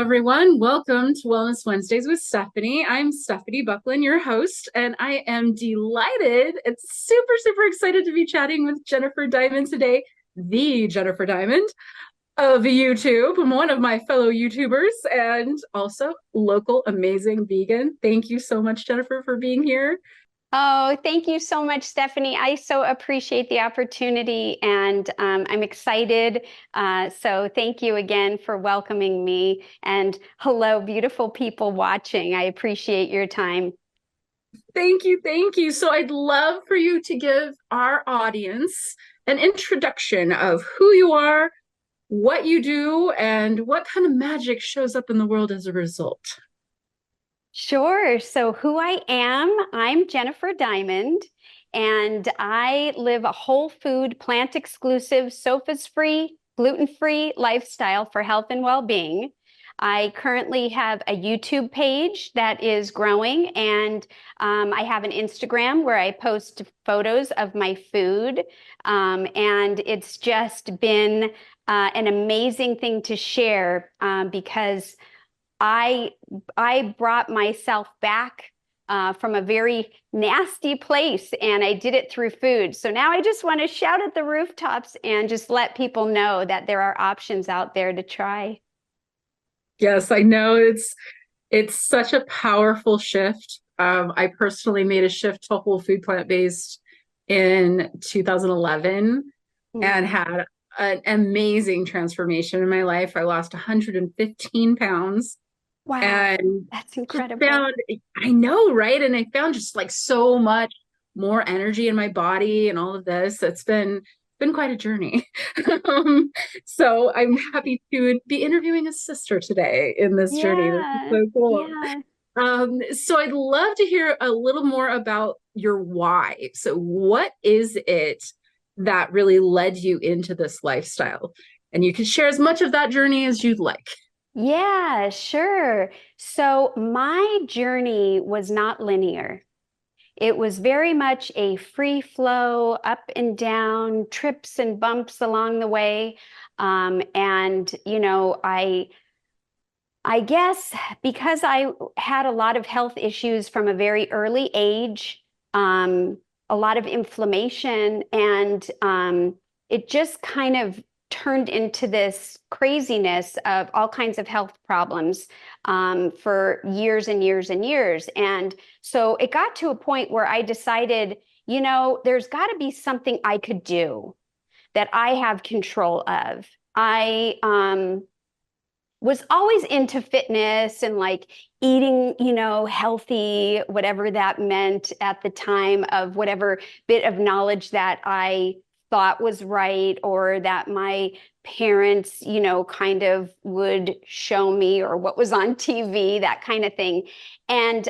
everyone. Welcome to Wellness Wednesdays with Stephanie. I'm Stephanie Buckland, your host, and I am delighted and super excited to be chatting with Jennifer Diamond today, the Jennifer Diamond of YouTube, one of my fellow YouTubers, and also local amazing vegan. Thank you so much, Jennifer, for being here. Oh, thank you so much, Stephanie. I so appreciate the opportunity and I'm excited. So thank you again for welcoming me. And hello, beautiful people watching. I appreciate your time. Thank you. So I'd love for you to give our audience an introduction of who you are, what you do, and what kind of magic shows up in the world as a result. Sure. So who I am, I'm Jennifer Diamond, and I live a whole food, plant exclusive, sofas free, gluten-free lifestyle for health and well-being. I currently have a YouTube page that is growing, and I have an Instagram where I post photos of my food. And it's just been an amazing thing to share because I I brought myself back from a very nasty place, and I did it through food. So now I just want to shout at the rooftops and just let people know that there are options out there to try. Yes, I know it's such a powerful shift. I personally made a shift to whole food plant-based in 2011 and Mhm. had an amazing transformation in my life. I lost 115 pounds Wow, and that's just incredible. found, I know, right? And I found just like so much more energy in my body and all of this. It's been quite a journey. So I'm happy to be interviewing a sister today in this journey. This is Yeah, so cool. yeah. So I'd love to hear a little more about your why. So what is it that really led you into this lifestyle? And you can share as much of that journey as you'd like. Yeah, sure. So my journey was not linear. It was very much a free flow, up and down, trips and bumps along the way. I guess because I had a lot of health issues from a very early age, a lot of inflammation, and it just kind of turned into this craziness of all kinds of health problems for years and years and years. And so it got to a point where I decided, there's got to be something I could do that I have control of. I was always into fitness and like eating, healthy, whatever that meant at the time of whatever bit of knowledge that I thought was right or that my parents, kind of would show me or what was on TV, that kind of thing. And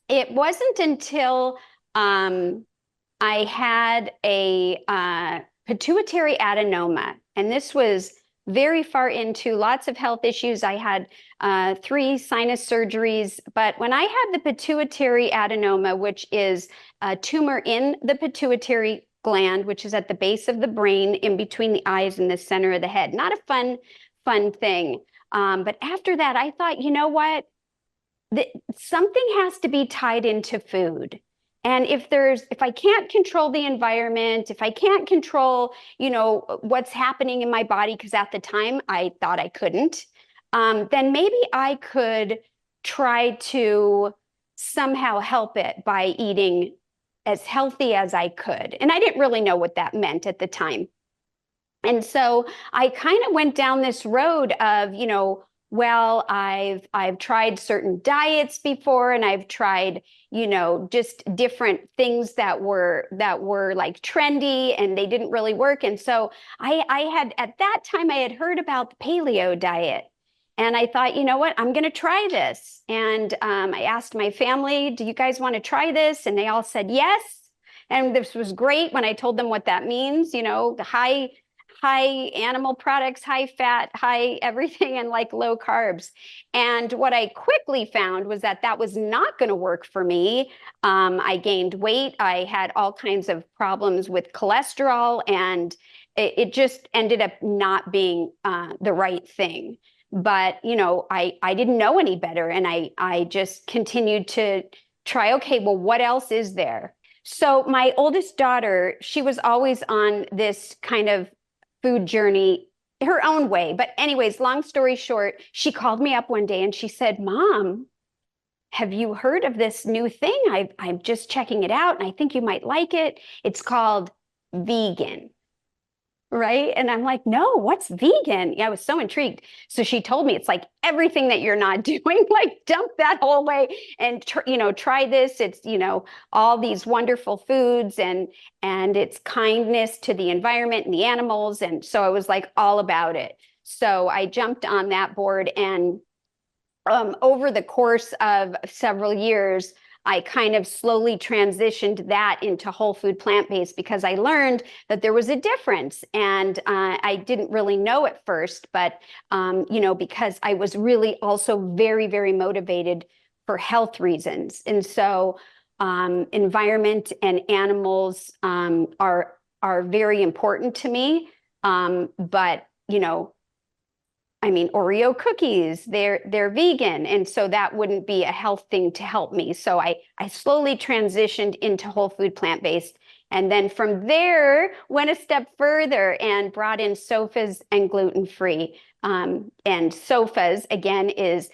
it wasn't until I had a pituitary adenoma, and this was very far into lots of health issues. I had 3 sinus surgeries, but when I had the pituitary adenoma, which is a tumor in the pituitary gland, which is at the base of the brain, in between the eyes and the center of the head, not a fun thing. But after that, I thought, you know what? Something has to be tied into food. And if I can't control the environment, if I can't control, what's happening in my body, because at the time I thought I couldn't, then maybe I could try to somehow help it by eating as healthy as I could. And I didn't really know what that meant at the time. And so I kind of went down this road of, well, I've tried certain diets before, and I've tried, just different things that were like trendy, and they didn't really work. And so I had at that time I had heard about the paleo diet. And I thought, you know what, I'm going to try this. And I asked my family, do you guys want to try this? And they all said yes. And this was great when I told them what that means, the high animal products, high fat, high everything, and like low carbs. And what I quickly found was that that was not going to work for me. I gained weight. I had all kinds of problems with cholesterol, and it just ended up not being the right thing. But, I didn't know any better. And I just continued to try, okay, well, what else is there? So my oldest daughter, she was always on this kind of food journey her own way. But anyways, long story short, she called me up one day and she said, Mom, have you heard of this new thing? I'm just checking it out and I think you might like it. It's called vegan. Right. And I'm like, no, what's vegan? Yeah, I was so intrigued. So she told me it's like everything that you're not doing, like dump that whole way and, try this. It's, all these wonderful foods and it's kindness to the environment and the animals. And so I was like all about it. So I jumped on that board and over the course of several years, I kind of slowly transitioned that into whole food plant-based because I learned that there was a difference. And I didn't really know at first, but, because I was really also very, very motivated for health reasons. And so environment and animals are very important to me. But, I mean, Oreo cookies, they're vegan. And so that wouldn't be a health thing to help me. So I slowly transitioned into whole food plant-based. And then from there, went a step further and brought in sofas and gluten-free. And sofas, again, is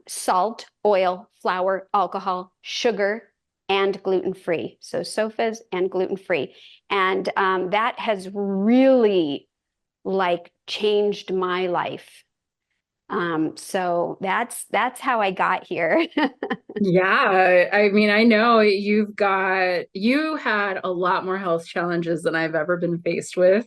salt, oil, flour, alcohol, sugar, and gluten-free. So sofas and gluten-free. And that has really like changed my life. So that's how I got here. Yeah, I mean, I know you had a lot more health challenges than I've ever been faced with,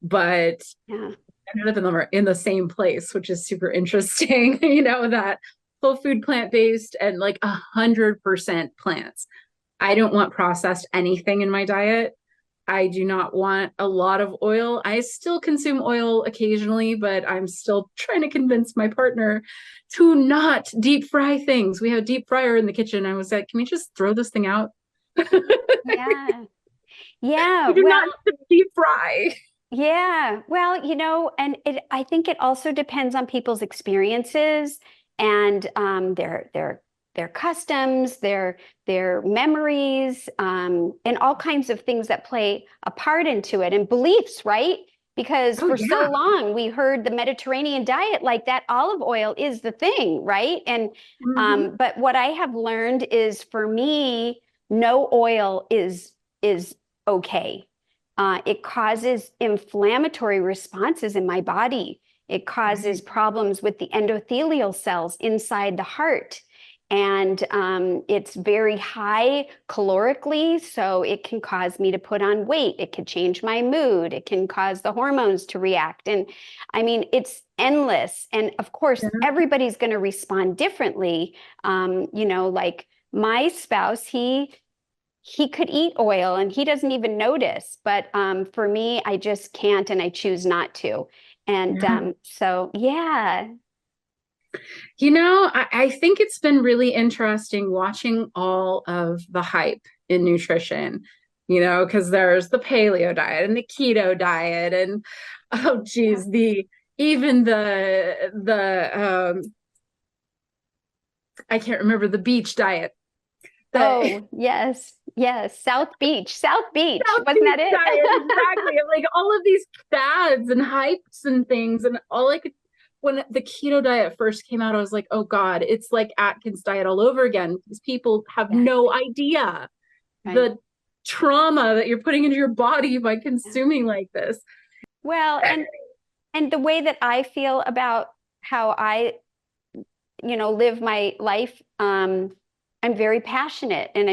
but Yeah. none of them are in the same place, which is super interesting. That whole food plant-based and like 100% plants. I don't want processed anything in my diet. I do not want a lot of oil. I still consume oil occasionally, but I'm still trying to convince my partner to not deep fry things. We have a deep fryer in the kitchen. I was like, can we just throw this thing out? Yeah. Yeah. We do Well, not want to deep fry. yeah. Well, and I think it also depends on people's experiences and their customs, their memories, and all kinds of things that play a part into it and beliefs, right? Because Oh for yeah. so long we heard the Mediterranean diet like that olive oil is the thing, right? And Hmm. but what I have learned is for me, no oil is okay. It causes inflammatory responses in my body. It causes Right. problems with the endothelial cells inside the heart. And it's very high calorically, so it can cause me to put on weight. It could change my mood. It can cause the hormones to react. And I mean, it's endless. And of course, Yeah. everybody's going to respond differently. Like my spouse, he could eat oil and he doesn't even notice. But for me, I just can't and I choose not to. And Yeah. so, yeah. I think it's been really interesting watching all of the hype in nutrition, because there's the paleo diet and the keto diet and oh Yeah. geez, even the I can't remember the beach diet. The Oh, yes. Yes. South Beach. South Beach. South Wasn't Beach that it? diet, exactly. Like all of these fads and hypes and things. And all I could, when the keto diet first came out, I was like, oh God, it's like Atkins diet all over again because people have Yes. no idea Right. the trauma that you're putting into your body by Yeah. consuming like this. Well, and the way that I feel about how I live my life, I'm very passionate and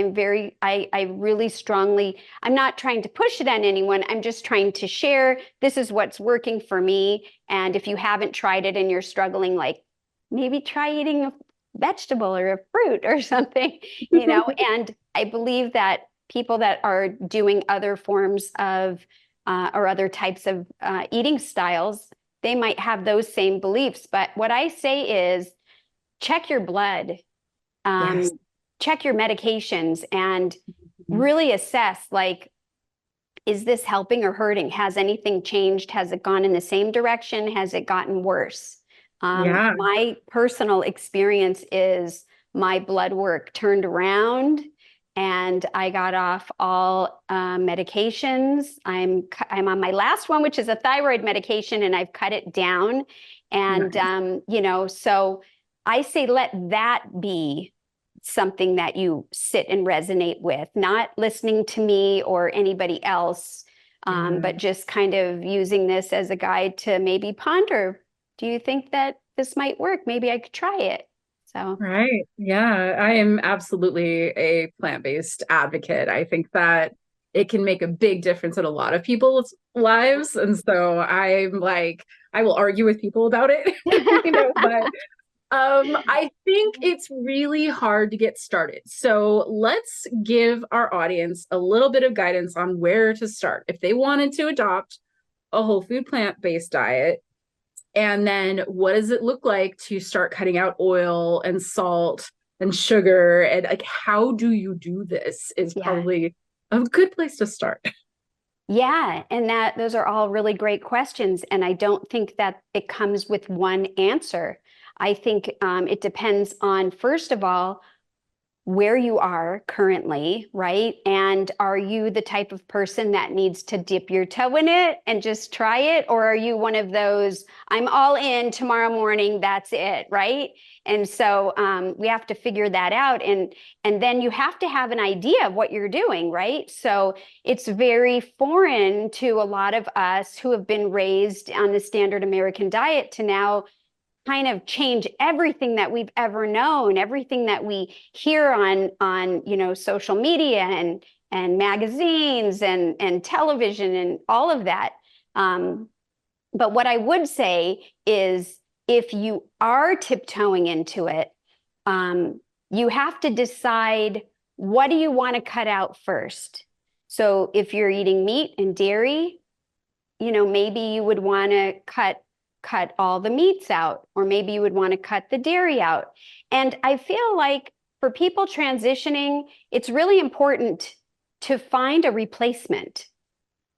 I really strongly, I'm not trying to push it on anyone. I'm just trying to share this is what's working for me. And if you haven't tried it and you're struggling, like maybe try eating a vegetable or a fruit or something, and I believe that people that are doing other forms of or other types of eating styles, they might have those same beliefs. But what I say is, check your blood, um, Yes. check your medications, and really assess like, is this helping or hurting? Has anything changed? Has it gone in the same direction? Has it gotten worse? Yeah. My personal experience is my blood work turned around and I got off all medications. I'm on my last one, which is a thyroid medication, and I've cut it down. And Nice. so I say let that be something that you sit and resonate with, not listening to me or anybody else, Yeah. but just kind of using this as a guide to maybe ponder, do you think that this might work? Maybe I could try it. So, Right. Yeah. I am absolutely a plant-based advocate. I think that it can make a big difference in a lot of people's lives. And so I'm like, I will argue with people about it, but I think it's really hard to get started. So let's give our audience a little bit of guidance on where to start. If they wanted to adopt a whole food plant-based diet, and then what does it look like to start cutting out oil and salt and sugar? And like, how do you do this is yeah. probably a good place to start. Yeah, and that those are all really great questions, and I don't think that it comes with one answer. I think it depends on, first of all, where you are currently, right? And are you the type of person that needs to dip your toe in it and just try it? Or are you one of those, I'm all in tomorrow morning, that's it, right? And so we have to figure that out. And then you have to have an idea of what you're doing, right? So it's very foreign to a lot of us who have been raised on the standard American diet to now kind of change everything that we've ever known, everything that we hear on social media and magazines and television and all of that. But what I would say is if you are tiptoeing into it, you have to decide, what do you want to cut out first? So if you're eating meat and dairy, maybe you would want to cut all the meats out, or maybe you would want to cut the dairy out. And I feel like for people transitioning, it's really important to find a replacement.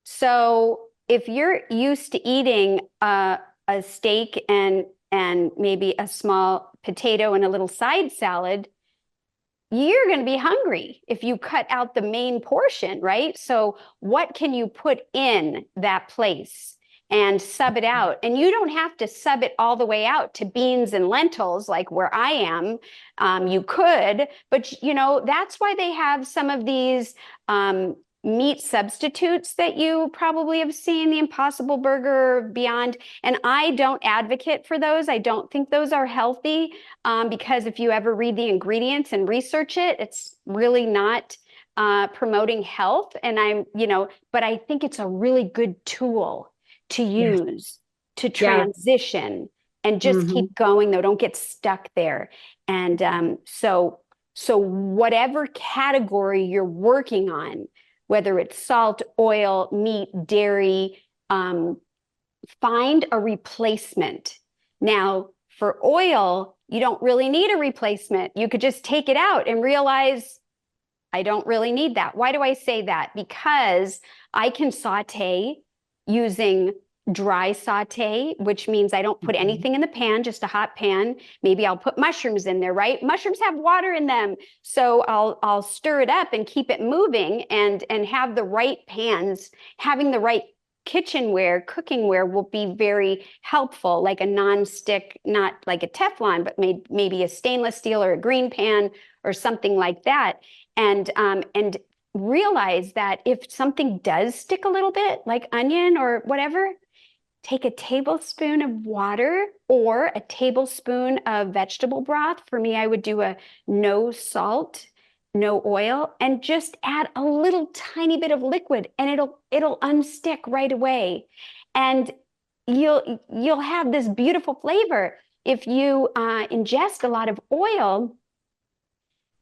So if you're used to eating a steak and maybe a small potato and a little side salad, you're going to be hungry if you cut out the main portion, right? So what can you put in that place and sub it out? And you don't have to sub it all the way out to beans and lentils like where I am. You could, but that's why they have some of these meat substitutes that you probably have seen, the Impossible Burger, Beyond. And I don't advocate for those. I don't think those are healthy, because if you ever read the ingredients and research it, it's really not promoting health. And but I think it's a really good tool to Yes. use to Yes. transition and just Hmm. keep going, though. Don't get stuck there. And so whatever category you're working on, whether it's salt, oil, meat, dairy, find a replacement. Now, for oil, you don't really need a replacement. You could just take it out and realize, I don't really need that. Why do I say that? Because I can saute using dry saute, which means I don't put Hmm. anything in the pan, just a hot pan. Maybe I'll put mushrooms in there, right? Mushrooms have water in them. So I'll stir it up and keep it moving and have the right pans, having the right kitchenware, cookingware will be very helpful, like a non-stick, not like a Teflon, but maybe a stainless steel or a green pan or something like that. And realize that if something does stick a little bit, like onion or whatever, take a tablespoon of water or a tablespoon of vegetable broth. For me, I would do a no salt, no oil, and just add a little tiny bit of liquid, and it'll unstick right away. And you'll have this beautiful flavor. If you ingest a lot of oil,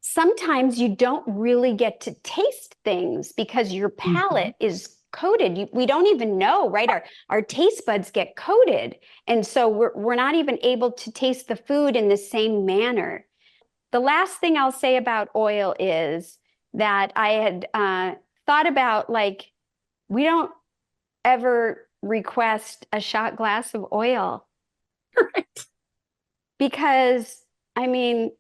sometimes you don't really get to taste things because your Hmm. palate is coated. We don't even know, right? Our taste buds get coated. And so we're not even able to taste the food in the same manner. The last thing I'll say about oil is that I had thought about, like, we don't ever request a shot glass of oil. Right. because I mean,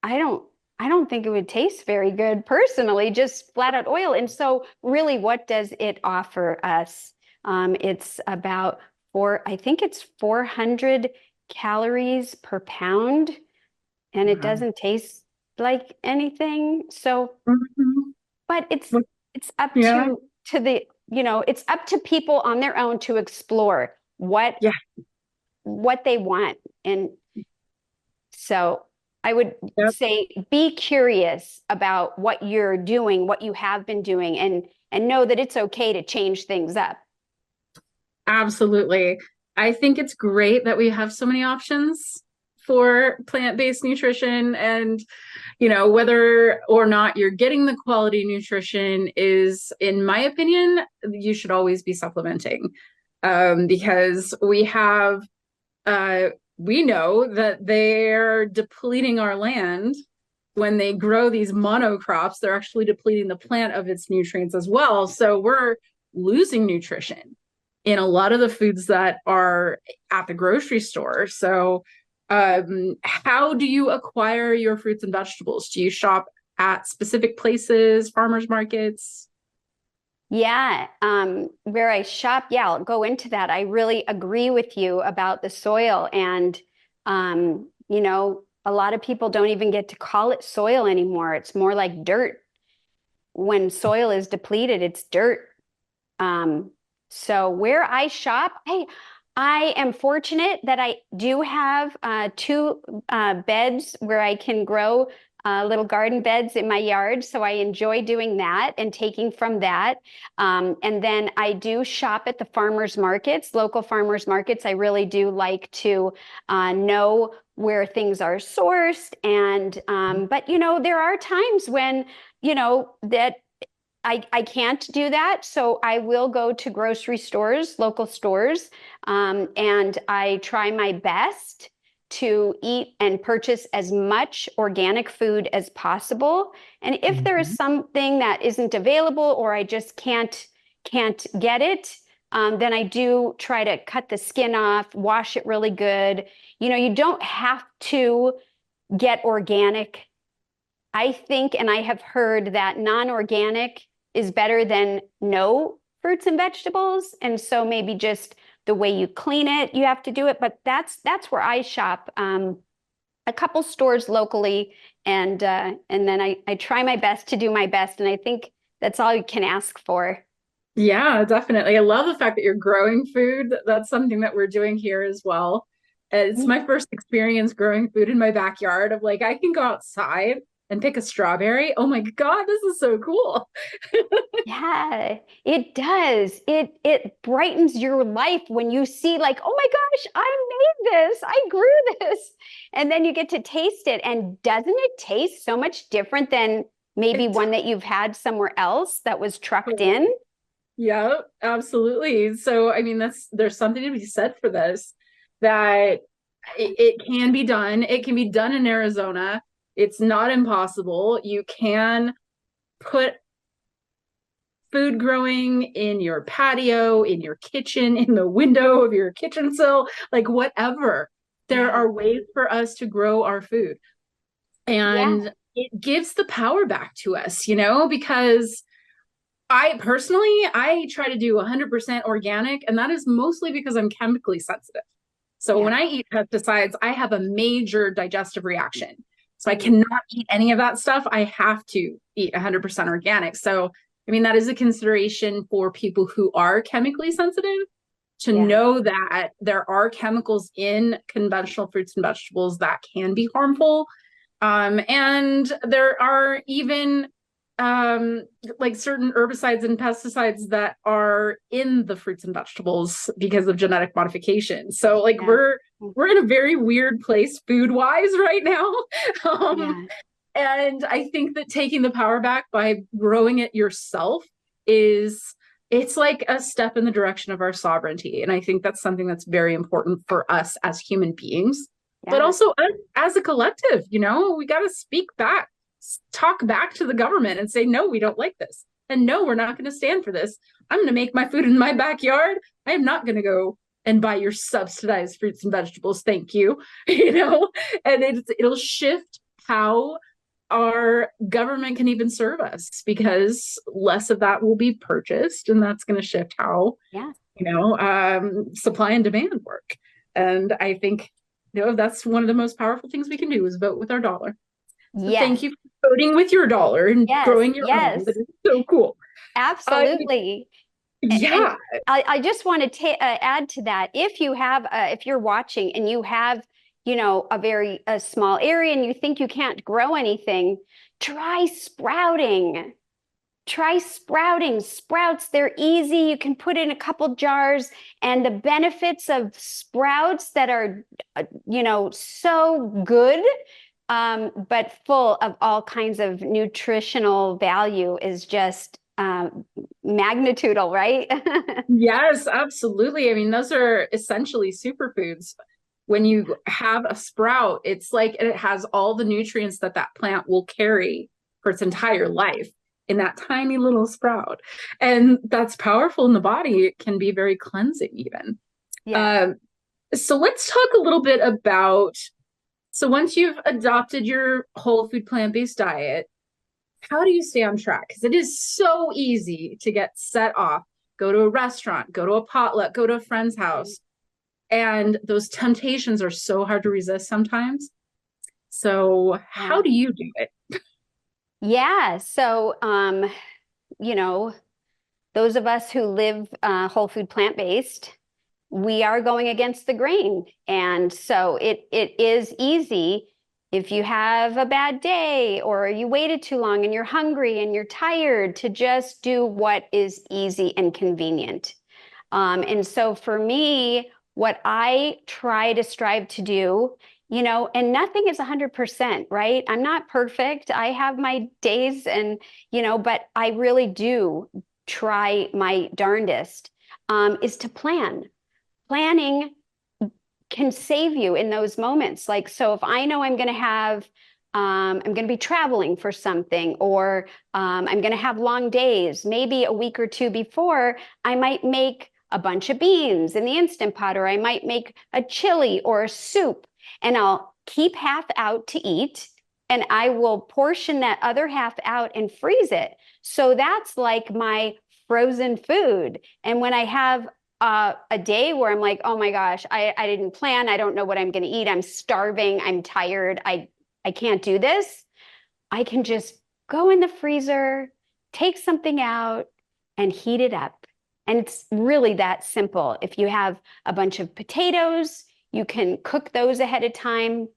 I don't I don't think it would taste very good personally, just flat out oil. And so really, what does it offer us? It's about I think it's 400 calories per pound, and it Wow. doesn't taste like anything. So, Mhm. but it's up Yeah. to the, it's up to people on their own to explore Yeah. what they want. And so I would Yep. say be curious about what you're doing, what you have been doing, and know that it's okay to change things up. Absolutely. I think it's great that we have so many options for plant-based nutrition, and whether or not you're getting the quality nutrition is, in my opinion, you should always be supplementing, because uh, we know that they're depleting our land. When they grow these monocrops, they're actually depleting the plant of its nutrients as well. So we're losing nutrition in a lot of the foods that are at the grocery store. So, how do you acquire your fruits and vegetables? Do you shop at specific places, farmers markets? Yeah, where I shop, yeah, I'll go into that. I really agree with you about the soil. And, a lot of people don't even get to call it soil anymore. It's more like dirt. When soil is depleted, it's dirt. Um, so where I shop, I am fortunate that I do have two beds where I can grow little garden beds in my yard. So I enjoy doing that and taking from that. And then I do shop at the farmers markets, local farmers markets. I really do like to know where things are sourced. And but there are times when that I can't do that. So I will go to grocery stores, local stores, and I try my best to eat and purchase as much organic food as possible. And if there is Mhm. something that isn't available or I just can't get it, then I do try to cut the skin off, wash it really good. You don't have to get organic. I think, and I have heard that non-organic is better than no fruits and vegetables. And so maybe just the way you clean it, you have to do it. But that's where I shop. A couple stores locally, and then I try my best to do my best. And I think that's all you can ask for. Yeah, definitely. I love the fact that you're growing food. That's something that we're doing here as well. It's my first experience growing food in my backyard of like, I can go outside and pick a strawberry. Oh my God, this is so cool. Yeah, it does. It brightens your life when you see like, oh my gosh, I made this. I grew this. And then you get to taste it. And doesn't it taste so much different than maybe It one that you've had somewhere else that was trucked in? totally. Yeah, absolutely. So, I mean, there's something to be said for this, that it can be done. It can be done in Arizona. It's not impossible. You can put food growing in your patio, in your kitchen, in the window of your kitchen sill, like whatever. There Yeah. are ways for us to grow our food. Yeah. And it gives the power back to us, because I try to do 100% organic, and that is mostly because I'm chemically sensitive. So when Yeah. I eat pesticides, I have a major digestive reaction. So I Mm, cannot eat any of that stuff. I have to eat 100% organic. So, I mean, that is a consideration for people who are chemically sensitive, to yeah. know that there are chemicals in conventional fruits and vegetables that can be harmful. And there are even um, like certain herbicides and pesticides that are in the fruits and vegetables because of genetic modification. So like Yeah. we're in a very weird place food wise right now. um, Yeah. and I think that taking the power back by growing it yourself is, it's like a step in the direction of our sovereignty. And I think that's something that's very important for us as human beings, but Yeah. also as a collective. We got to speak back, talk back to the government and say, no, we don't like this. And no, we're not going to stand for this. I'm going to make my food in my backyard. I am not going to go and buy your subsidized fruits and vegetables. Thank you. And it'll shift how our government can even serve us because less of that will be purchased, and that's going to shift how Yeah. supply and demand work. And I think that's one of the most powerful things we can do is vote with our dollar. So Yes. thank you for voting with your dollar and Yes. growing your own. That Yes. is so cool. I Absolutely. And Yeah. I just want to add to that. If you have, if you're watching and you have, a small area and you think you can't grow anything, try sprouting. Try sprouting. Sprouts, they're easy. You can put in a couple jars, and the benefits of sprouts that are, so good, but full of all kinds of nutritional value is just magnitudal, right? Yes, absolutely. I mean, those are essentially superfoods. When you have a sprout, it's like it has all the nutrients that that plant will carry for its entire life in that tiny little sprout. And that's powerful in the body. It can be very cleansing, even. Yes. Um, so let's talk a little bit about, so once you've adopted your whole food plant-based diet, how do you stay on track? Because it is so easy to get set off, go to a restaurant, go to a potluck, go to a friend's house. And those temptations are so hard to resist sometimes. So how Yeah. do you do it? Yeah. So, you know, those of us who live whole food plant-based, we are going against the grain. And so it is easy if you have a bad day or you waited too long and you're hungry and you're tired to just do what is easy and convenient. And so for me, what I try to strive to do, and nothing is 100%, right? I'm not perfect. I have my days but I really do try my darndest, is to plan. Planning can save you in those moments. Like, so if I know I'm going to be traveling for something, or I'm going to have long days, maybe a week or two before, I might make a bunch of beans in the Instant Pot, or I might make a chili or a soup, and I'll keep half out to eat. And I will portion that other half out and freeze it. So that's like my frozen food. And when I have a day where I'm like, oh my gosh, I didn't plan. I don't know what I'm going to eat. I'm starving. I'm tired. I can't do this. I can just go in the freezer, take something out, and heat it up. And it's really that simple. If you have a bunch of potatoes, you can cook those ahead of time.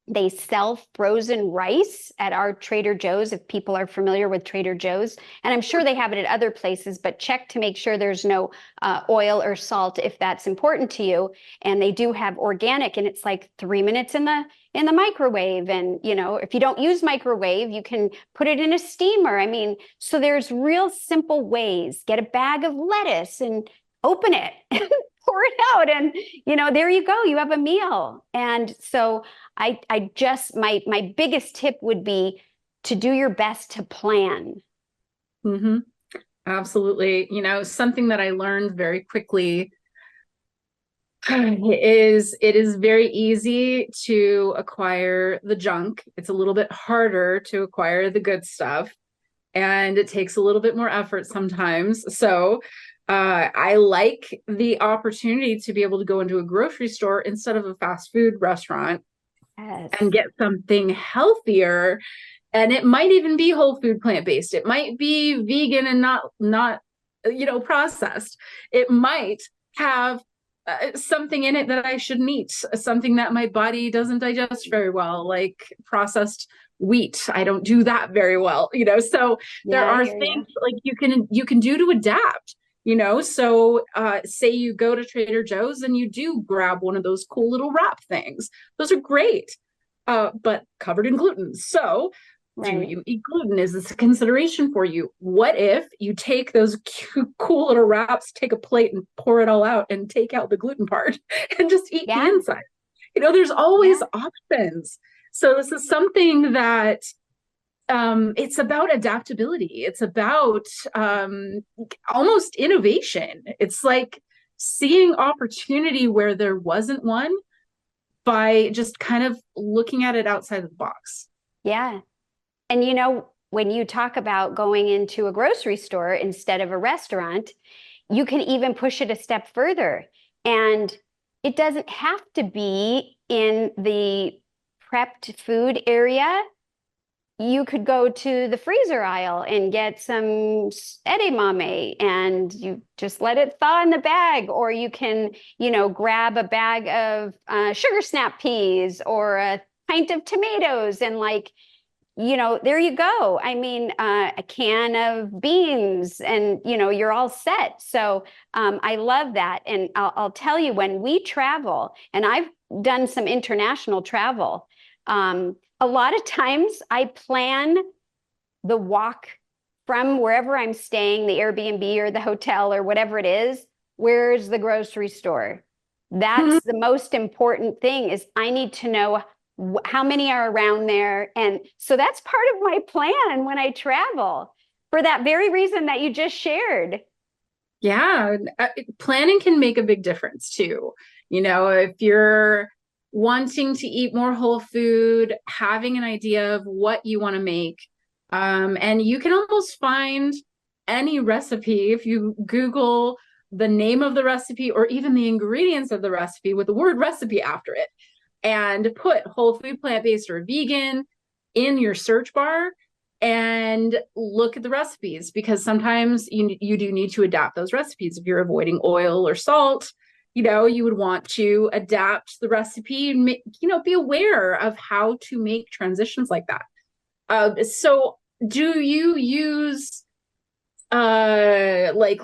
They sell frozen rice at our Trader Joe's, if people are familiar with Trader Joe's. And I'm sure they have it at other places, but check to make sure there's no oil or salt if that's important to you. And they do have organic, and it's like 3 minutes in the microwave. And, if you don't use microwave, you can put it in a steamer. I mean, so there's real simple ways. Get a bag of lettuce and open it. Pour it out, and there you go, you have a meal. And so I just, my biggest tip would be to do your best to plan. Mm-hmm. Absolutely. Something that I learned very quickly is it is very easy to acquire the junk. It's a little bit harder to acquire the good stuff, and it takes a little bit more effort sometimes. So I like the opportunity to be able to go into a grocery store instead of a fast food restaurant and Yes. get something healthier. And it might even be whole food plant-based. It might be vegan and not processed. It might have something in it that I shouldn't eat, something that my body doesn't digest very well, like processed wheat. I don't do that very well, so there Yeah, I are hear you. things like you can do to adapt. So say you go to Trader Joe's and you do grab one of those cool little wrap things. Those are great, but covered in gluten. So do Right. you eat gluten? Is this a consideration for you? What if you take those cool little wraps, take a plate and pour it all out and take out the gluten part and just eat the Yeah. inside? There's always Yeah. options. So this is something that it's about adaptability. It's about almost innovation. It's like seeing opportunity where there wasn't one by just kind of looking at it outside of the box. Yeah. And when you talk about going into a grocery store instead of a restaurant, you can even push it a step further. And it doesn't have to be in the prepped food area. You could go to the freezer aisle and get some edamame and you just let it thaw in the bag. Or you can, grab a bag of sugar snap peas or a pint of tomatoes and there you go. I mean, a can of beans and, you're all set. So I love that. And I'll tell you, when we travel, and I've done some international travel, a lot of times I plan the walk from wherever I'm staying, the Airbnb or the hotel or whatever it is, where's the grocery store? That's the most important thing is I need to know how many are around there. And so that's part of my plan when I travel for that very reason that you just shared. Yeah, planning can make a big difference too. If you're wanting to eat more whole food, having an idea of what you want to make, and you can almost find any recipe if you Google the name of the recipe or even the ingredients of the recipe with the word recipe after it, and put whole food, plant-based, or vegan in your search bar and look at the recipes, because sometimes you do need to adapt those recipes. If you're avoiding oil or salt, you would want to adapt the recipe and be aware of how to make transitions like that. So do you use like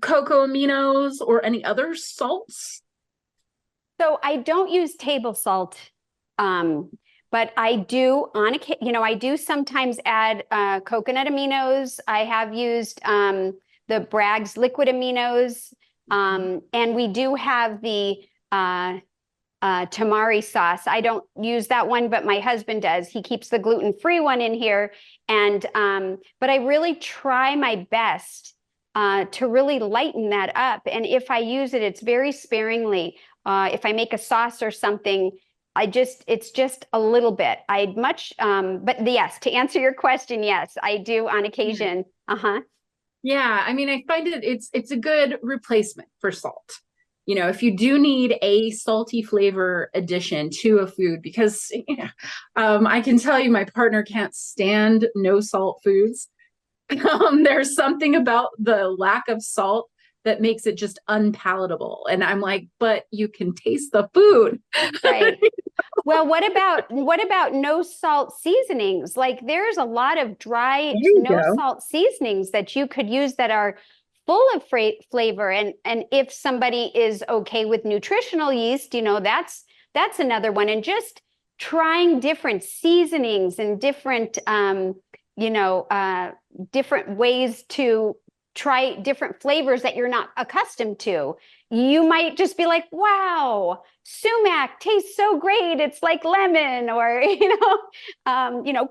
cocoa aminos or any other salts? So I don't use table salt, but I do I do sometimes add coconut aminos. I have used the Bragg's liquid aminos, and we do have the tamari sauce. I don't use that one, but my husband does. He keeps the gluten-free one in here, and but I really try my best to really lighten that up. And if I use it, it's very sparingly. If I make a sauce or something, it's just a little bit. I'd much, but yes, to answer your question, yes, I do on occasion. Uh-huh. Yeah, I mean, I find it's a good replacement for salt. If you do need a salty flavor addition to a food, because I can tell you my partner can't stand no salt foods. There's something about the lack of salt that makes it just unpalatable. And I'm like, but you can taste the food. Right. Well, what about no salt seasonings? Like there's a lot of dry There you no go. salt seasonings that you could use that are full of flavor. And if somebody is okay with nutritional yeast, that's another one. And just trying different seasonings and different different ways to try different flavors that you're not accustomed to. You might just be like, wow, sumac tastes so great. It's like lemon or,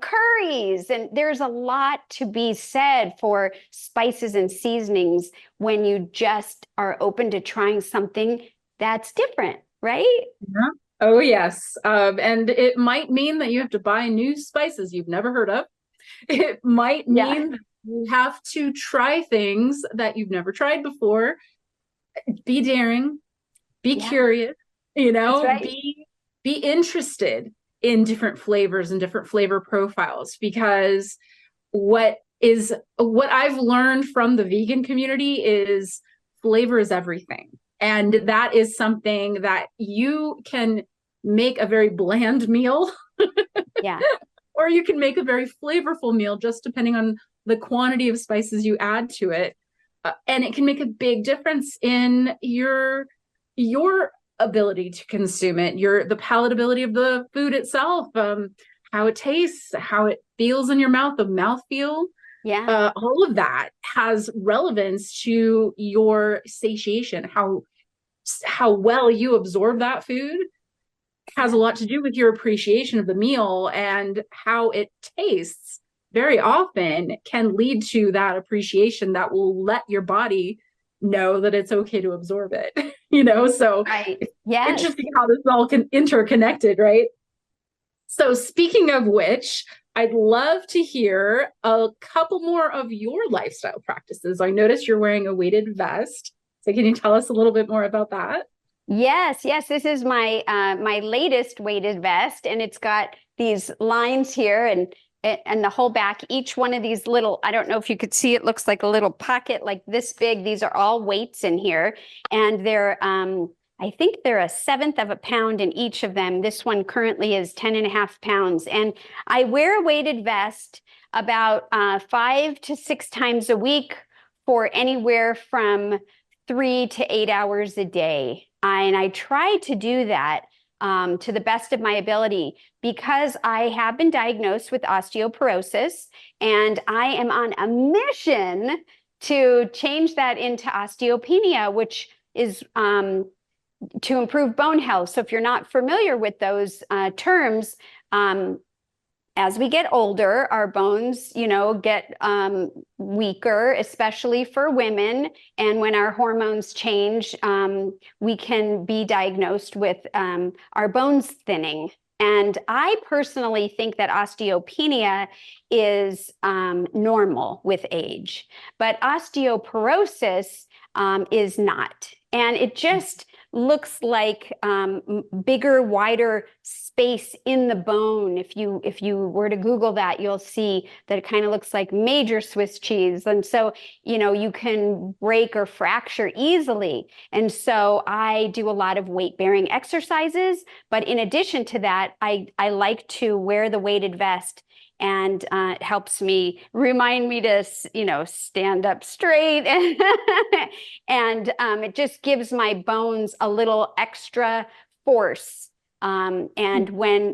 curries. And there's a lot to be said for spices and seasonings when you just are open to trying something that's different, right? Yeah. Oh, yes. And it might mean that you have to buy new spices you've never heard of. It might Yeah. mean that you have to try things that you've never tried before. Be daring, be Yeah, curious, that's right. be interested in different flavors and different flavor profiles, because what I've learned from the vegan community is flavor is everything. And that is something that you can make a very bland meal Yeah. or you can make a very flavorful meal just depending on the quantity of spices you add to it. And it can make a big difference in your ability to consume it, the palatability of the food itself, how it tastes, how it feels in your mouth, the mouth feel. Yeah. All of that has relevance to your satiation, how well you absorb that food has a Yeah. lot to do with your appreciation of the meal, and how it tastes very often can lead to that appreciation that will let your body know that it's okay to absorb it, you know? So Right. it's Yes. interesting how this is all interconnected, right? So speaking of which, I'd love to hear a couple more of your lifestyle practices. I noticed you're wearing a weighted vest. So can you tell us a little bit more about that? Yes, yes, this is my latest weighted vest, and it's got these lines here and the whole back. Each one of these little, I don't know if you could see, it looks like a little pocket like this big. These are all weights in here, and I think they're a seventh of a pound in each of them. This one currently is 10 and a half pounds. And I wear a weighted vest about 5 to 6 times a week for anywhere from 3 to 8 hours a day. And I try to do that to the best of my ability because I have been diagnosed with osteoporosis and I am on a mission to change that into osteopenia, which is to improve bone health. So if you're not familiar with those terms, as we get older, our bones, get weaker, especially for women. And when our hormones change, we can be diagnosed with our bones thinning. And I personally think that osteopenia is normal with age, but osteoporosis is not. And it just looks like bigger, wider space in the bone. If you were to Google that, you'll see that it kind of looks like major Swiss cheese. And so, you can break or fracture easily. And so I do a lot of weight-bearing exercises. But in addition to that, I like to wear the weighted vest and it helps me remind me to stand up straight and it just gives my bones a little extra force and when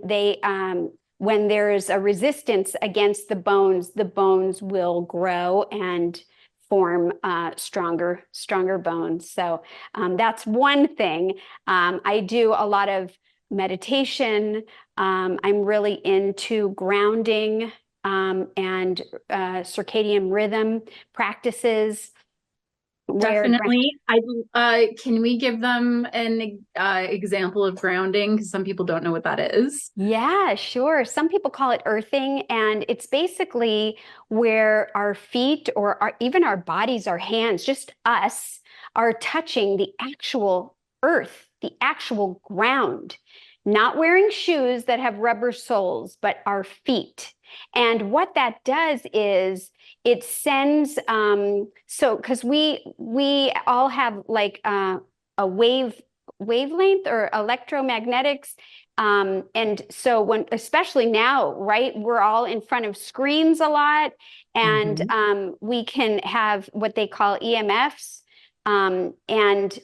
there's a resistance against the bones will grow and form stronger bones. So that's one thing. I do a lot of meditation. I'm really into grounding and circadian rhythm practices where Definitely. I can we give them an example of grounding? Because some people don't know what that is. Yeah, sure. Some people call it earthing, and it's basically where our feet or even our bodies, our hands, just us, are touching the actual earth, the actual ground, not wearing shoes that have rubber soles, but our feet. And what that does is it sends so because we all have like a wavelength or electromagnetics and so especially now, right, we're all in front of screens a lot, and Mhm. we can have what they call EMFs, and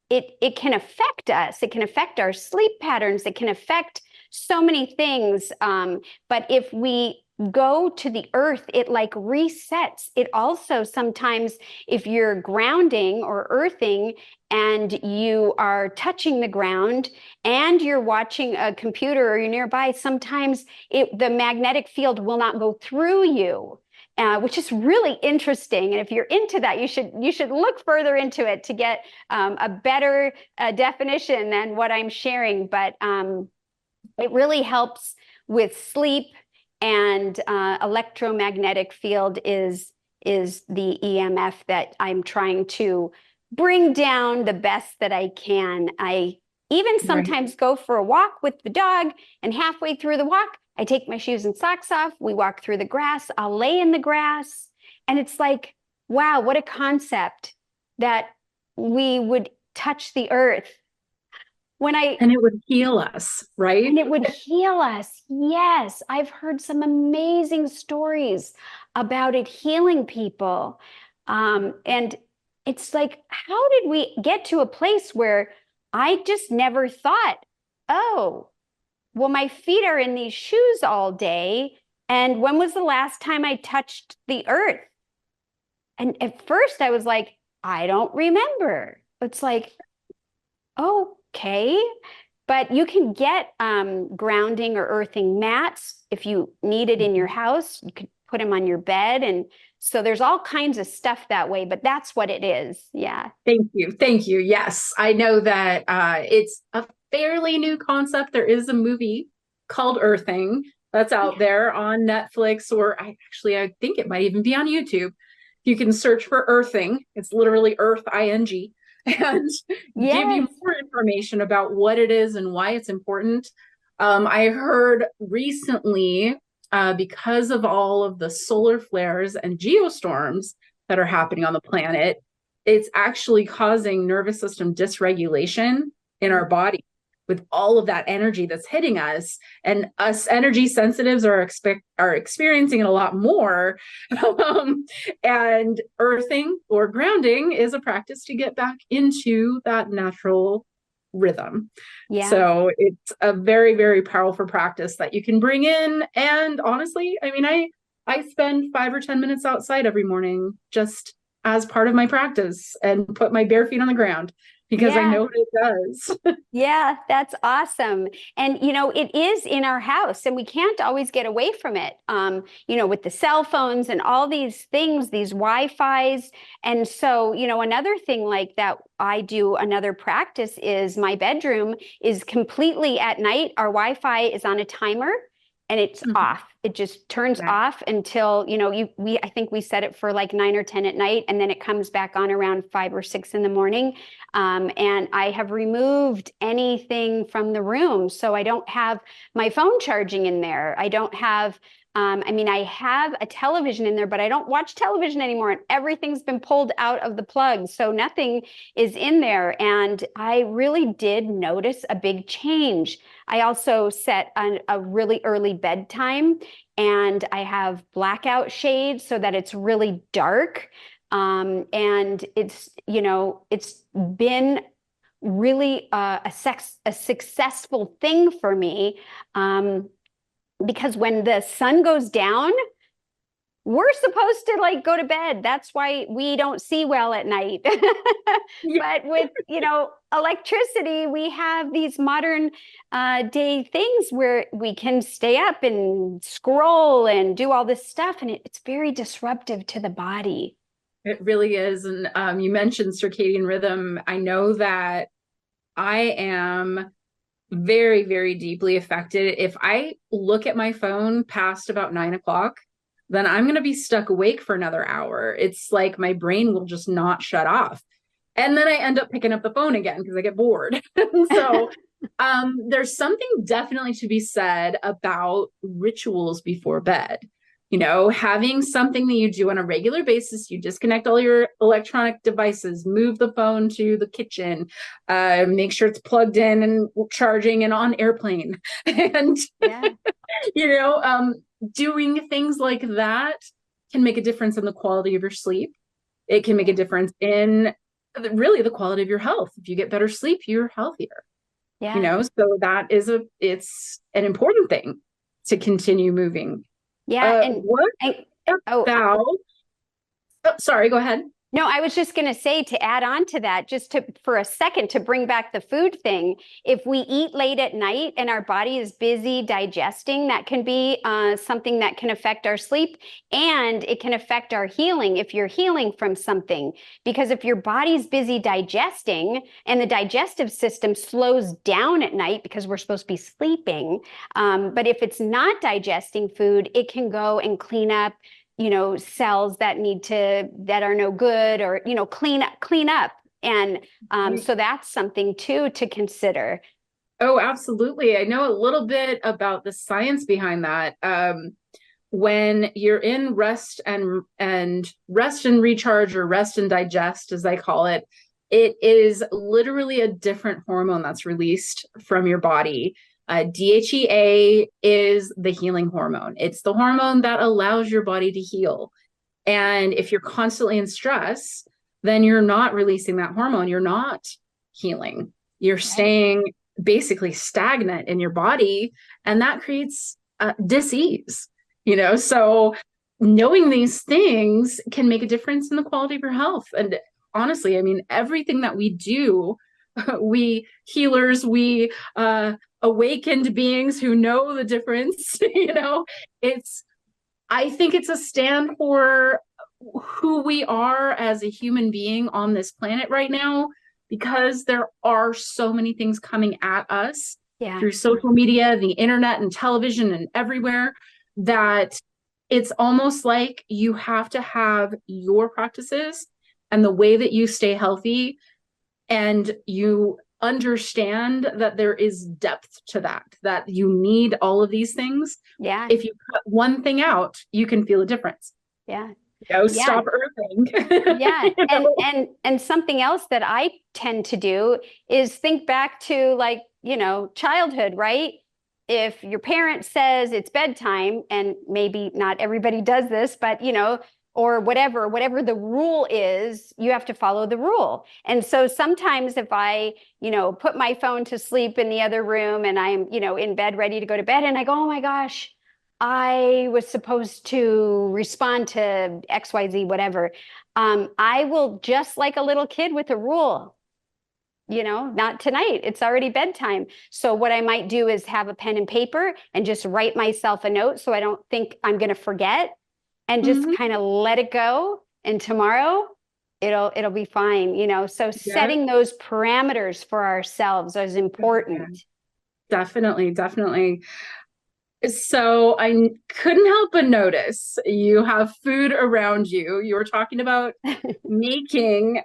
it can affect us. It can affect our sleep patterns. It can affect so many things. But if we go to the earth, it like resets. It also sometimes, if you're grounding or earthing and you are touching the ground and you're watching a computer or you're nearby, sometimes the magnetic field will not go through you. Which is really interesting, and if you're into that, you should look further into it to get a better definition than what I'm sharing. But it really helps with sleep, and electromagnetic field is the EMF that I'm trying to bring down the best that I can. I even Right. sometimes go for a walk with the dog, and halfway through the walk, I take my shoes and socks off. We walk through the grass. I'll lay in the grass, and it's like, wow, what a concept that we would touch the earth. When I And it would heal us, right? And it would heal us. Yes, I've heard some amazing stories about it healing people. And it's like, how did we get to a place where I just never thought, oh, well, my feet are in these shoes all day. And when was the last time I touched the earth? And at first I was like, I don't remember. It's like, okay. But you can get grounding or earthing mats if you need it in your Mhm. house. You could put them on your bed, and So there's all kinds of stuff that way, but that's what it is. Yeah. Thank you. Thank you. Yes, I know that it's a fairly new concept. There is a movie called Earthing that's out there on Netflix, or I think it might even be on YouTube. You can search for Earthing. It's literally Earth ing and give you Yes. more information about what it is and why it's important. I heard recently, because of all of the solar flares and geostorms that are happening on the planet, it's actually causing nervous system dysregulation in our body with all of that energy that's hitting us, and us energy sensitives are experiencing it a lot more. And earthing or grounding is a practice to get back into that natural rhythm. Yeah. So it's a very, very powerful practice that you can bring in. And honestly, I mean, I spend 5 or 10 minutes outside every morning just as part of my practice and put my bare feet on the ground because I Yeah. know what it does. Yeah, that's awesome. And, it is in our house and we can't always get away from it. With the cell phones and all these things, these Wi-Fis. And so, another thing like that I do, another practice is my bedroom is completely at night. Our Wi-Fi is on a timer and it's Mhm. off. It just turns Yeah. off until, I think we set it for like 9 or 10 at night and then it comes back on around 5 or 6 in the morning. And I have removed anything from the room. So I don't have my phone charging in there. I don't have, I have a television in there, but I don't watch television anymore. And everything's been pulled out of the plug. So nothing is in there. And I really did notice a big change. I also set a really early bedtime and I have blackout shades so that it's really dark. And it's been really a successful thing for me because when the sun goes down, we're supposed to like go to bed. That's why we don't see well at night. Yeah. But with, electricity, we have these modern day things where we can stay up and scroll and do all this stuff. And it's very disruptive to the body. It really is. And you mentioned circadian rhythm. I know that I am very, very deeply affected. If I look at my phone past about 9 o'clock, then I'm going to be stuck awake for another hour. It's like my brain will just not shut off. And then I end up picking up the phone again because I get bored. So there's something definitely to be said about rituals before bed. Having something that you do on a regular basis, you disconnect all your electronic devices, move the phone to the kitchen, make sure it's plugged in and charging and on airplane. And, Yeah. you know, um, doing things like that can make a difference in the quality of your sleep. It can make a difference in really the quality of your health. If you get better sleep, you're healthier. Yeah. So it's an important thing to continue moving. Yeah. What Oh, about, oh, sorry, go ahead. no, I was just going to say to add on to that, just for a second to bring back the food thing. If we eat late at night and our body is busy digesting, that can be something that can affect our sleep and it can affect our healing if you're healing from something. Because if your body's busy digesting and the digestive system slows down at night because we're supposed to be sleeping, but if it's not digesting food, it can go and clean up cells that are no good or, clean up. And so that's something too to consider. Oh, absolutely. I know a little bit about the science behind that. When you're in rest and recharge, or rest and digest, as I call it, it is literally a different hormone that's released from your body. DHEA is the healing hormone. It's the hormone that allows your body to heal. And if you're constantly in stress, then you're not releasing that hormone. You're not healing. You're Right. staying basically stagnant in your body, and that creates disease. So knowing these things can make a difference in the quality of your health. And honestly, I mean, everything that we do, we healers, we awakened beings who know the difference, it's I think it's a stand for who we are as a human being on this planet right now, because there are so many things coming at us Yeah. through social media, the internet, and television, and everywhere, that it's almost like you have to have your practices and the way that you stay healthy, and you understand that there is depth to that, that you need all of these things. Yeah. If you cut one thing out, you can feel a difference. Yeah. Yeah. Stop earthing. Yeah. You know? And something else that I tend to do is think back to, like, childhood, right? If your parent says it's bedtime, and maybe not everybody does this, but or whatever the rule is, you have to follow the rule. And so sometimes if I, put my phone to sleep in the other room, and I'm, in bed ready to go to bed, and I go, oh my gosh, I was supposed to respond to XYZ, whatever. I will, just like a little kid with a rule, not tonight. It's already bedtime. So what I might do is have a pen and paper and just write myself a note so I don't think I'm going to forget, and just Mhm. kind of let it go. And tomorrow it'll be fine. So Yeah. setting those parameters for ourselves is Yeah. important. Definitely, definitely. So I couldn't help but notice you have food around you. You were talking about making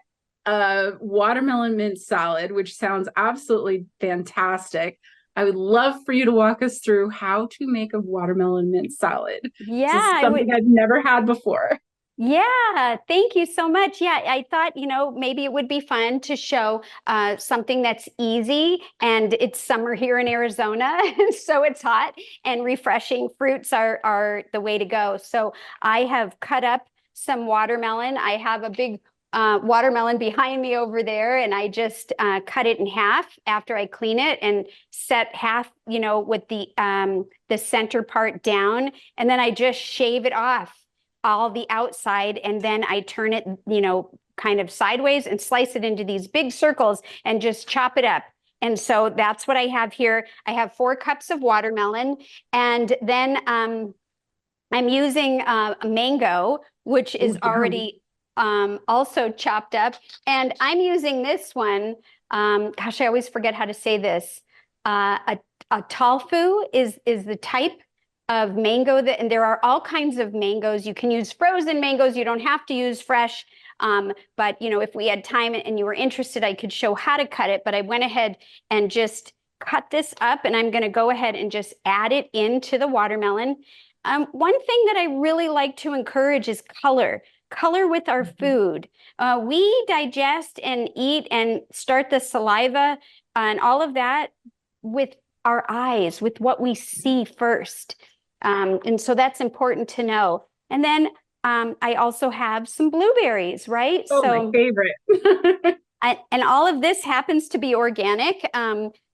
a watermelon mint salad, which sounds absolutely fantastic. I would love for you to walk us through how to make a watermelon mint salad. Yeah, This is I would. something I've never had before. Yeah, thank you so much. Yeah, I thought, maybe it would be fun to show something that's easy, and it's summer here in Arizona, so it's hot and refreshing. Fruits are the way to go. So I have cut up some watermelon. I have a big watermelon behind me over there, and I just cut it in half after I clean it, and set half, with the center part down, and then I just shave it off, all the outside, and then I turn it, kind of sideways, and slice it into these big circles and just chop it up. And so that's what I have here. I have 4 cups of watermelon, and then I'm using a mango, which Oh, is yum. already also chopped up. And I'm using this one. Gosh, I always forget how to say this. A tofu is the type of mango and there are all kinds of mangoes. You can use frozen mangoes. You don't have to use fresh. But if we had time and you were interested, I could show how to cut it. But I went ahead and just cut this up, and I'm going to go ahead and just add it into the watermelon. One thing that I really like to encourage is color with our Mhm. food. We digest and eat and start the saliva and all of that with our eyes, with what we see first. And so that's important to know. And then I also have some blueberries, right? Oh, my So favorite. and all of this happens to be organic,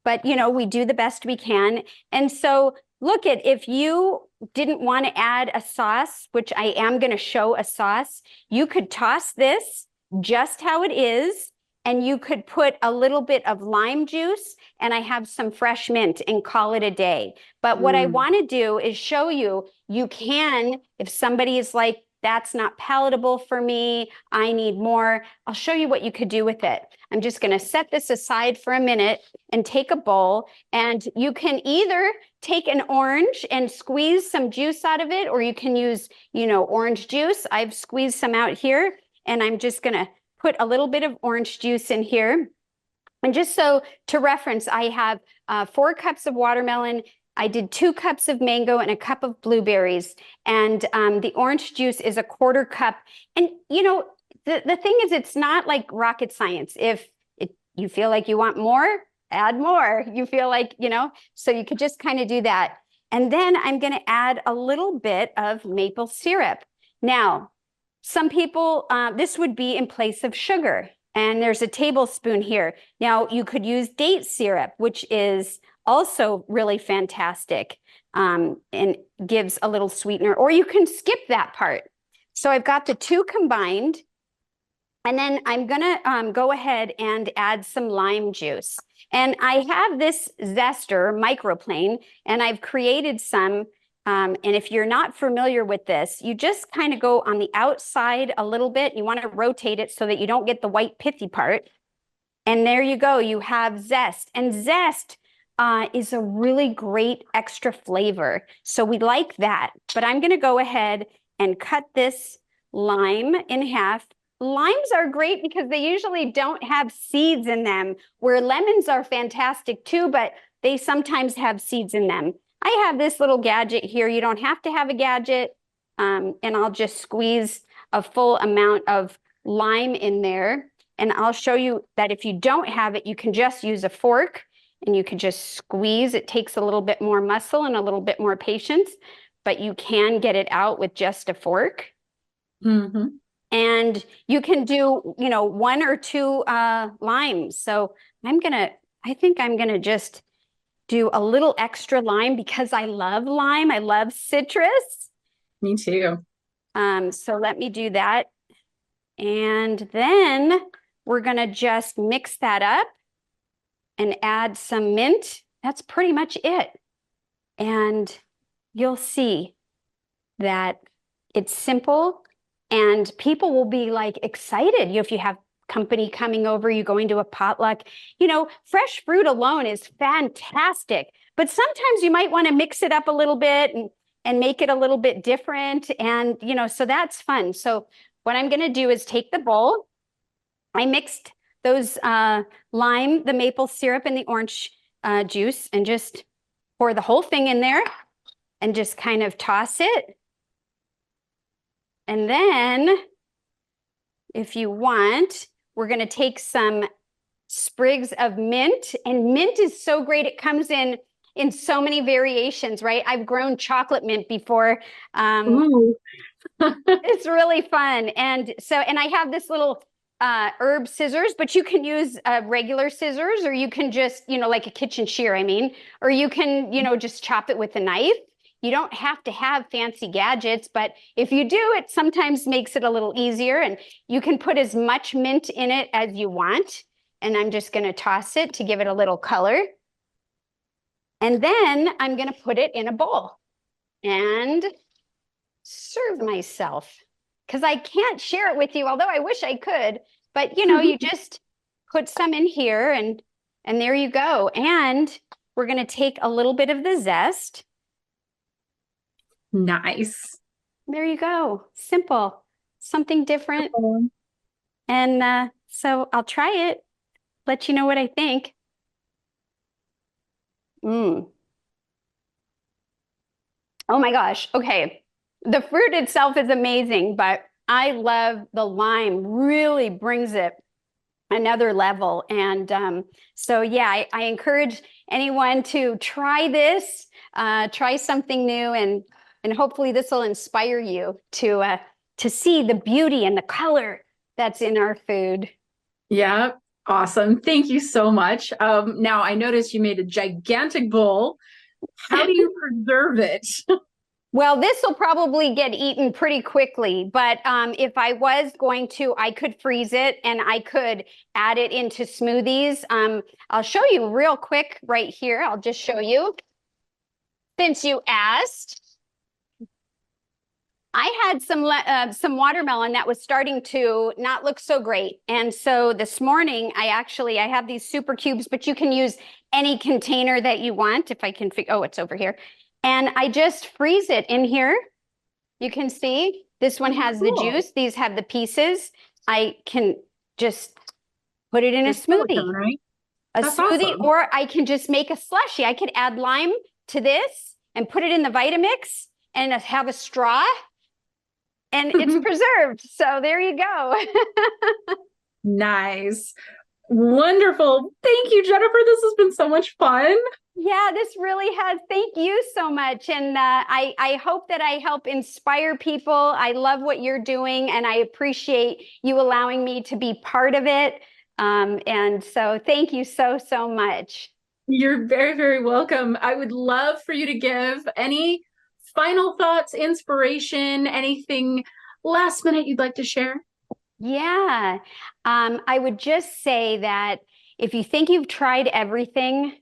but we do the best we can. And so look, at if you didn't want to add a sauce, which I am going to show a sauce, you could toss this just how it is, and you could put a little bit of lime juice, and I have some fresh mint, and call it a day. But what I Mm. want to do is show you can, if somebody is like, that's not palatable for me, I need more, I'll show you what you could do with it. I'm just going to set this aside for a minute and take a bowl. And you can either take an orange and squeeze some juice out of it, or you can use, orange juice. I've squeezed some out here, and I'm just going to put a little bit of orange juice in here. And just so to reference, I have 4 cups of watermelon. I did 2 cups of mango and a cup of blueberries. And the orange juice is a 1/4 cup. And, the thing is, it's not like rocket science. If you feel like you want more, add more. You feel like, so you could just kind of do that. And then I'm going to add a little bit of maple syrup. Now, some people, this would be in place of sugar. And there's a tablespoon here. Now, you could use date syrup, which is also really fantastic, and gives a little sweetener, or you can skip that part. So I've got the two combined. And then I'm going to go ahead and add some lime juice. And I have this zester microplane, and I've created some And if you're not familiar with this, you just kind of go on the outside a little bit. You want to rotate it so that you don't get the white pithy part. And there you go. You have zest. And zest is a really great extra flavor. So we like that. But I'm going to go ahead and cut this lime in half. Limes are great because they usually don't have seeds in them, where lemons are fantastic too, but they sometimes have seeds in them. I have this little gadget here. You don't have to have a gadget. And I'll just squeeze a full amount of lime in there. And I'll show you that if you don't have it, you can just use a fork and you can just squeeze. It takes a little bit more muscle and a little bit more patience, but you can get it out with just a fork. Mm-hmm. And you can do, you know, one or two limes. So I think I'm gonna just do a little extra lime because I love lime. I love citrus. Me too. So let me do that. And then we're gonna just mix that up and add some mint. That's pretty much it. And you'll see that it's simple and people will be like excited. If you have company coming over, you going to a potluck, you know, fresh fruit alone is fantastic, but sometimes you might want to mix it up a little bit and make it a little bit different. And, you know, so that's fun. So what I'm going to do is take the bowl. I mixed those lime, the maple syrup, and the orange juice, and just pour the whole thing in there and just kind of toss it. And then if you want, we're going to take some sprigs of mint, and mint is so great. It comes in so many variations, right? I've grown chocolate mint before. Ooh. It's really fun. And I have this little herb scissors, but you can use regular scissors, or you can just, you know, like a kitchen shear, I mean, or you can, you know, just chop it with a knife. You don't have to have fancy gadgets, but if you do, it sometimes makes it a little easier, and you can put as much mint in it as you want. And I'm just going to toss it to give it a little color. And then I'm going to put it in a bowl and serve myself, because I can't share it with you, although I wish I could. But, you know, you just put some in here and there you go. And we're going to take a little bit of the zest. Nice. There you go. Simple, something different. And so I'll try it, let you know what I think. Oh my gosh. Okay. The fruit itself is amazing, but I love the lime, really brings it another level. And so, yeah, I encourage anyone to try this, try something new, and hopefully this will inspire you to see the beauty and the color that's in our food. Yeah, awesome. Thank you so much. Now I noticed you made a gigantic bowl. How do you preserve it? Well, this will probably get eaten pretty quickly, but if I was going to, I could freeze it and I could add it into smoothies. I'll show you real quick right here. I'll just show you. Since you asked, I had some watermelon that was starting to not look so great. And so this morning, I have these super cubes, but you can use any container that you want. If I can figure, oh, it's over here. And I just freeze it in here. You can see this one has the juice. These have the pieces. I can just put it in a smoothie. Silicone, right? That's smoothie, awesome. Or I can just make a slushie. I could add lime to this and put it in the Vitamix and have a straw, and it's preserved. So there you go. Nice. Wonderful. Thank you, Jennifer. This has been so much fun. Yeah, this really has. Thank you so much. And I hope that I help inspire people. I love what you're doing, and I appreciate you allowing me to be part of it. And so thank you so, so much. You're very, very welcome. I would love for you to give any final thoughts, inspiration, anything last minute you'd like to share. Yeah, I would just say that if you think you've tried everything,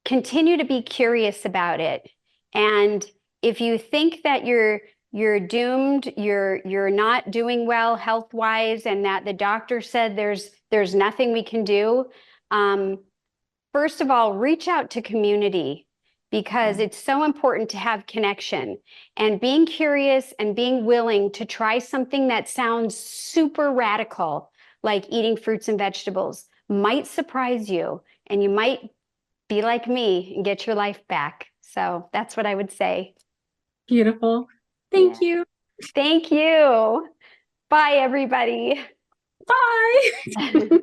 continue to be curious about it. And if you think that you're doomed, you're not doing well health wise, and that the doctor said there's nothing we can do, um, first of all, reach out to community because Yeah. it's so important to have connection and being curious and being willing to try something that sounds super radical, like eating fruits and vegetables, might surprise you and you might be like me and get your life back. So that's what I would say. Beautiful. Thank Yeah. you. Thank you. Bye, everybody. Bye.